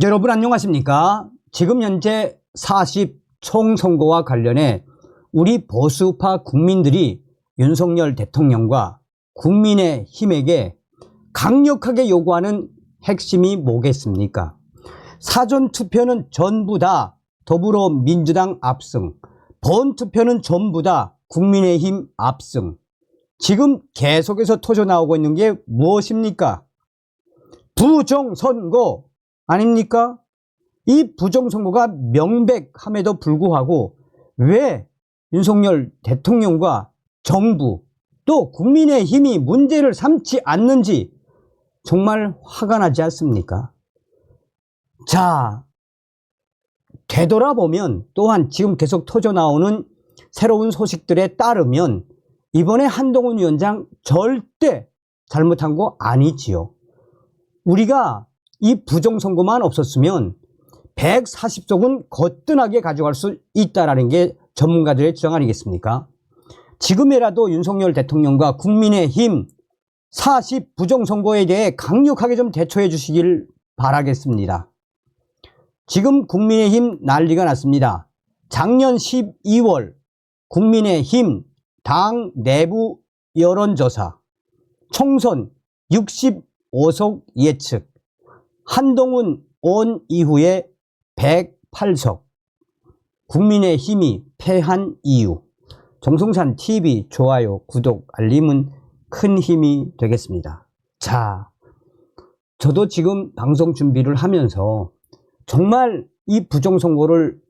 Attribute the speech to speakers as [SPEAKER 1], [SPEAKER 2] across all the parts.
[SPEAKER 1] 여러분 안녕하십니까? 지금 현재 40 총선거와 관련해 우리 보수파 국민들이 윤석열 대통령과 국민의힘에게 강력하게 요구하는 핵심이 뭐겠습니까? 사전투표는 전부 다 더불어민주당 압승, 본투표는 전부 다 국민의힘 압승. 지금 계속해서 터져나오고 있는 게 무엇입니까? 부정선거 아닙니까? 이 부정선거가 명백함에도 불구하고 왜 윤석열 대통령과 정부 또 국민의힘이 문제를 삼지 않는지 정말 화가 나지 않습니까? 자, 되돌아보면 또한 지금 계속 터져나오는 새로운 소식들에 따르면 이번에 한동훈 위원장 절대 잘못한 거 아니지요. 우리가 이 부정선거만 없었으면 140석은 거뜬하게 가져갈 수 있다는 게 전문가들의 주장 아니겠습니까? 지금이라도 윤석열 대통령과 국민의힘 40 부정선거에 대해 강력하게 좀 대처해 주시길 바라겠습니다. 지금 국민의힘 난리가 났습니다. 작년 12월 국민의힘 당 내부 여론조사 총선 65석 예측 한동훈 온 이후에 108석 국민의힘이 패한 이유. 정성산 TV 좋아요, 구독, 알림은 큰 힘이 되겠습니다. 자, 저도 지금 방송 준비를 하면서 정말 이 부정선거를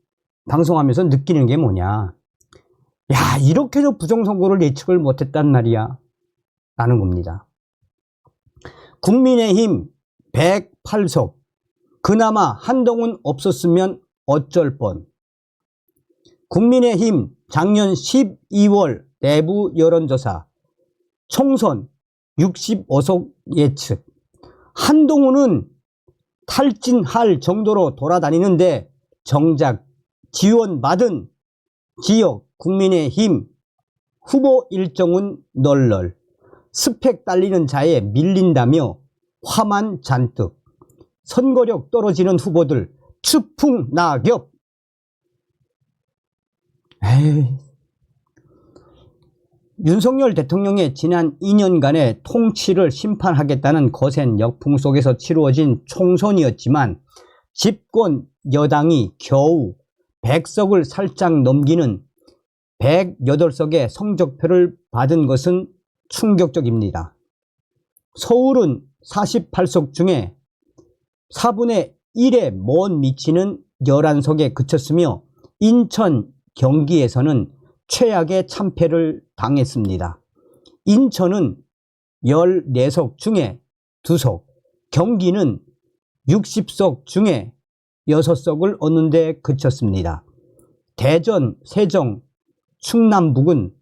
[SPEAKER 1] 방송하면서 느끼는 게 뭐냐. 야, 이렇게도 부정선거를 예측을 못했단 말이야 라는 겁니다. 국민의힘 108석 그나마 한동훈 없었으면 어쩔 뻔. 국민의힘 작년 12월 내부 여론조사 총선 65석 예측. 한동훈은 탈진할 정도로 돌아다니는데 정작 지원받은 지역 국민의힘 후보 일정은 널널. 스펙 딸리는 자에 밀린다며 화만 잔뜩. 선거력 떨어지는 후보들 추풍낙엽. 에이. 윤석열 대통령의 지난 2년간의 통치를 심판하겠다는 거센 역풍 속에서 치루어진 총선이었지만 집권 여당이 겨우 100석을 살짝 넘기는 108석의 성적표를 받은 것은 충격적입니다. 서울은 48석 중에 4분의 1에 못 미치는 11석에 그쳤으며 인천, 경기에서는 최악의 참패를 당했습니다. 인천은 14석 중에 2석, 경기는 60석 중에 6석을 얻는 데 그쳤습니다. 대전, 세종, 충남북은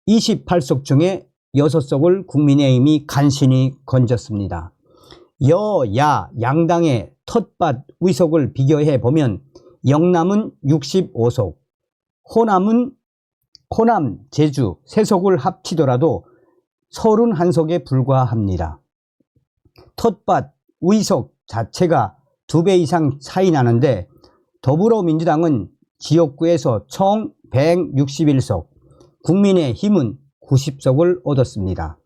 [SPEAKER 1] 28석 중에 6석을 국민의힘이 간신히 건졌습니다. 여야 양당의 텃밭 의석을 비교해 보면 영남은 65석, 호남, 제주, 세석을 합치더라도 31석에 불과합니다. 텃밭 의석 자체가 2배 이상 차이 나는데 더불어민주당은 지역구에서 총 161석, 국민의힘은 90석을 얻었습니다.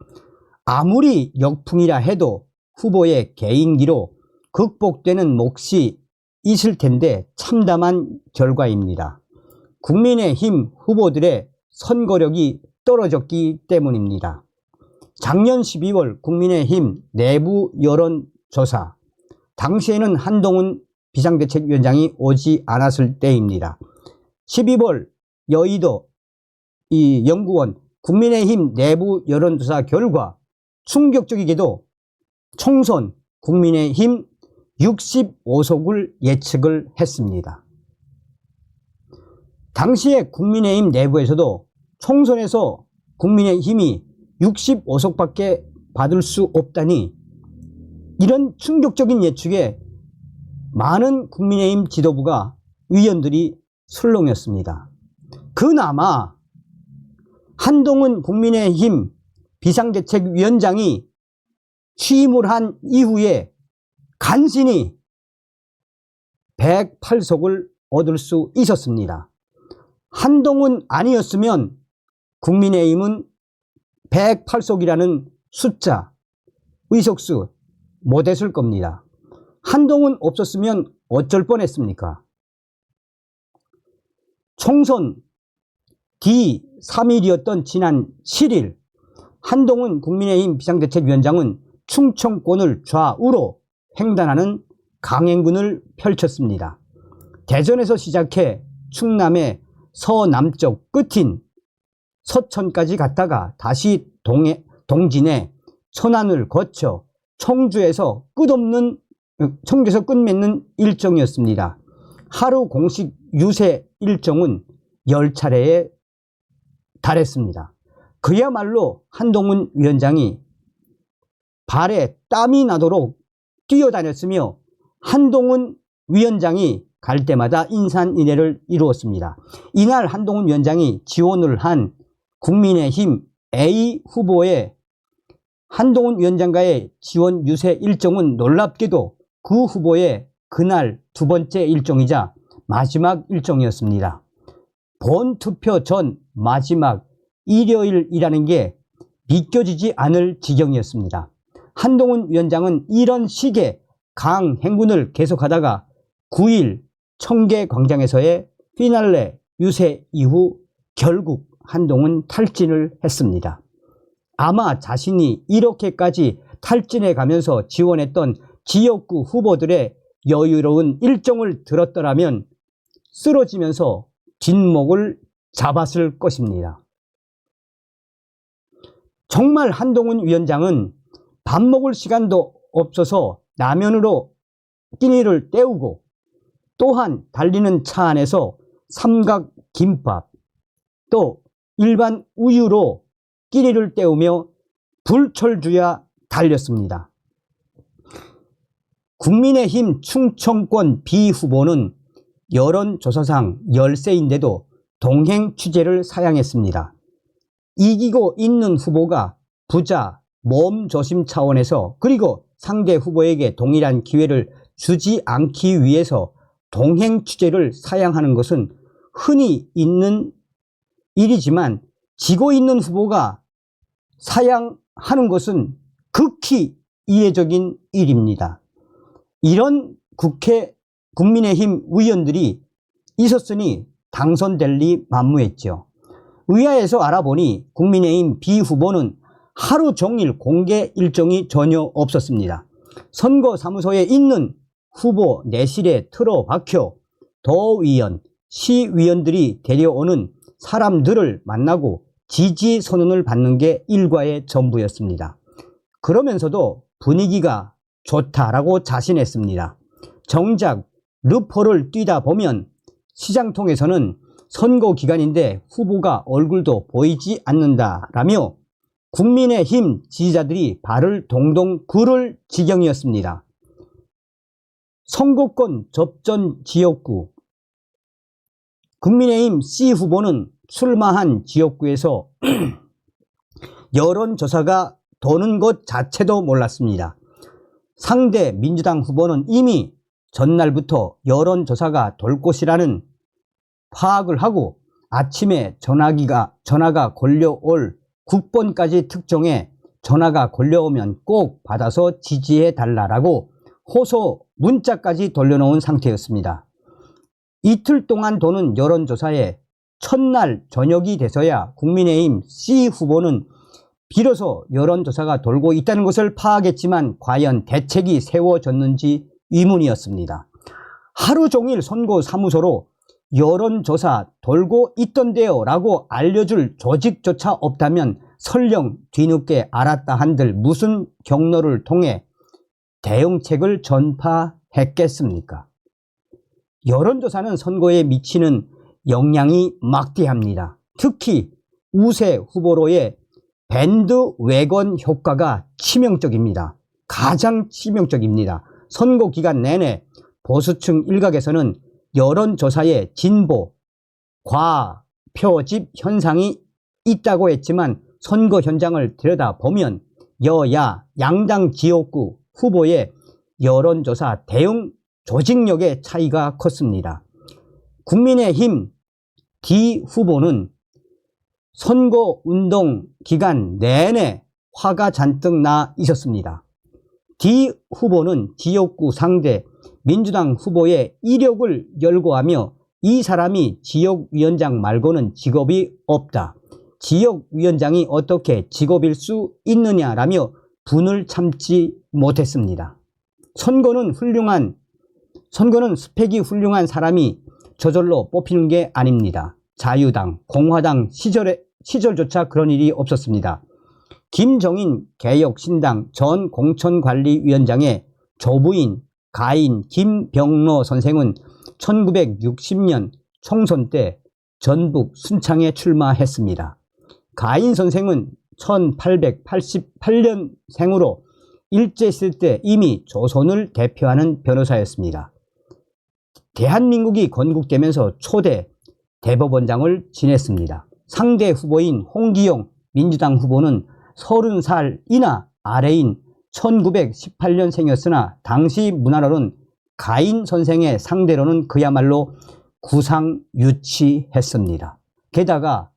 [SPEAKER 1] 아무리 역풍이라 해도 후보의 개인기로 극복되는 몫이 있을 텐데 참담한 결과입니다. 국민의힘 후보들의 선거력이 떨어졌기 때문입니다. 작년 12월 국민의힘 내부 여론조사 당시에는 한동훈 비상대책위원장이 오지 않았을 때입니다. 12월 여의도 이 연구원 국민의힘 내부 여론조사 결과 충격적이게도 총선 국민의힘 65석을 예측을 했습니다. 당시에 국민의힘 내부에서도 총선에서 국민의힘이 65석밖에 받을 수 없다니 이런 충격적인 예측에 많은 국민의힘 지도부가 위원들이 술렁였습니다. 그나마 한동훈 국민의힘 비상대책위원장이 취임을 한 이후에 간신히 108석을 얻을 수 있었습니다. 한동훈 아니었으면 국민의힘은 108석이라는 숫자, 의석수 못했을 겁니다. 한동훈 없었으면 어쩔 뻔했습니까? 총선 D3일이었던 지난 7일 한동훈 국민의힘 비상대책위원장은 충청권을 좌우로 횡단하는 강행군을 펼쳤습니다. 대전에서 시작해 충남의 서남쪽 끝인 서천까지 갔다가 다시 동진의 천안을 거쳐 청주에서 끝맺는 일정이었습니다. 하루 공식 유세 일정은 10차례에 달했습니다. 그야말로 한동훈 위원장이 발에 땀이 나도록 뛰어다녔으며 한동훈 위원장이 갈 때마다 인산인해를 이루었습니다. 이날 한동훈 위원장이 지원을 한 국민의힘 A 후보의 한동훈 위원장과의 지원 유세 일정은 놀랍게도 그 후보의 그날 두 번째 일정이자 마지막 일정이었습니다. 본투표 전 마지막 일요일이라는 게 믿겨지지 않을 지경이었습니다. 한동훈 위원장은 이런 식의 강행군을 계속하다가 9일 청계광장에서의 피날레 유세 이후 결국 한동훈 탈진을 했습니다. 아마 자신이 이렇게까지 탈진해 가면서 지원했던 지역구 후보들의 여유로운 일정을 들었더라면 쓰러지면서 뒷목을 잡았을 것입니다. 정말 한동훈 위원장은 밥 먹을 시간도 없어서 라면으로 끼니를 때우고 또한 달리는 차 안에서 삼각김밥 또 일반 우유로 끼니를 때우며 불철주야 달렸습니다. 국민의힘 충청권 B 후보는 여론조사상 열세인데도 동행 취재를 사양했습니다. 이기고 있는 후보가 부자, 몸조심 차원에서 그리고 상대 후보에게 동일한 기회를 주지 않기 위해서 동행 취재를 사양하는 것은 흔히 있는 일이지만 지고 있는 후보가 사양하는 것은 극히 이례적인 일입니다. 이런 국민의힘 의원들이 있었으니 당선될 리 만무했죠. 의아해서 알아보니 국민의힘 B 후보는 하루 종일 공개 일정이 전혀 없었습니다. 선거사무소에 있는 후보 내실에 틀어박혀 도의원, 시의원들이 데려오는 사람들을 만나고 지지 선언을 받는 게 일과의 전부였습니다. 그러면서도 분위기가 좋다라고 자신했습니다. 정작 르포를 뛰다 보면 시장통에서는 선거 기간인데 후보가 얼굴도 보이지 않는다라며 국민의힘 지지자들이 발을 동동 구를 지경이었습니다. 선거권 접전 지역구 국민의힘 C 후보는 출마한 지역구에서 여론조사가 도는 것 자체도 몰랐습니다. 상대 민주당 후보는 이미 전날부터 여론조사가 돌 것이라는 파악을 하고 아침에 전화가 걸려올 국번까지 특정해 전화가 걸려오면 꼭 받아서 지지해달라고 호소 문자까지 돌려놓은 상태였습니다. 이틀 동안 도는 여론조사에 첫날 저녁이 돼서야 국민의힘 C 후보는 비로소 여론조사가 돌고 있다는 것을 파악했지만 과연 대책이 세워졌는지 의문이었습니다. 하루 종일 선거사무소로 여론조사 돌고 있던데요 라고 알려줄 조직조차 없다면 설령 뒤늦게 알았다 한들 무슨 경로를 통해 대응책을 전파했겠습니까? 여론조사는 선거에 미치는 영향이 막대합니다. 특히 우세 후보로의 밴드웨건 효과가 치명적입니다. 가장 치명적입니다. 선거 기간 내내 보수층 일각에서는 여론조사의 진보, 과표집 현상이 있다고 했지만 선거 현장을 들여다보면 여야 양당 지역구 후보의 여론조사 대응 조직력의 차이가 컸습니다. 국민의힘 D 후보는 선거운동 기간 내내 화가 잔뜩 나 있었습니다. D 후보는 지역구 상대 민주당 후보의 이력을 열거하며 이 사람이 지역위원장 말고는 직업이 없다. 지역위원장이 어떻게 직업일 수 있느냐라며 분을 참지 못했습니다. 선거는 스펙이 훌륭한 사람이 저절로 뽑히는 게 아닙니다. 자유당, 공화당 시절조차 그런 일이 없었습니다. 김정인 개혁신당 전 공천관리위원장의 조부인 가인 김병로 선생은 1960년 총선 때 전북 순창에 출마했습니다. 가인 선생은 1888년생으로 일제시대 때 이미 조선을 대표하는 변호사였습니다. 대한민국이 건국되면서 초대 대법원장을 지냈습니다. 상대 후보인 홍기용 민주당 후보는 30살이나 아래인 1918년생이었으나 당시 문화로는 가인 선생의 상대로는 그야말로 구상유치했습니다. 게다가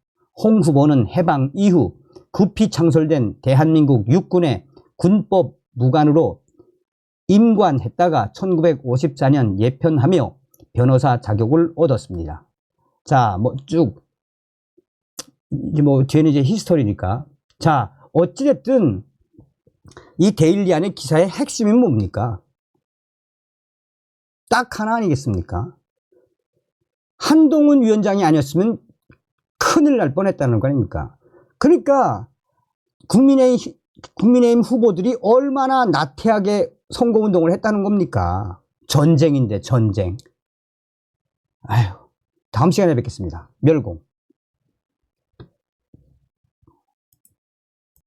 [SPEAKER 1] 홍 후보는 해방 이후 급히 창설된 대한민국 육군의 군법 무관으로 임관했다가 1954년 예편하며 변호사 자격을 얻었습니다. 자, 뒤에는 이제 히스토리니까. 자, 어찌됐든 이 데일리 안의 기사의 핵심이 뭡니까? 딱 하나 아니겠습니까? 한동훈 위원장이 아니었으면 큰일 날 뻔했다는 거 아닙니까? 그러니까 국민의힘 후보들이 얼마나 나태하게 선거운동을 했다는 겁니까? 전쟁인데 전쟁. 아휴, 다음 시간에 뵙겠습니다. 멸공.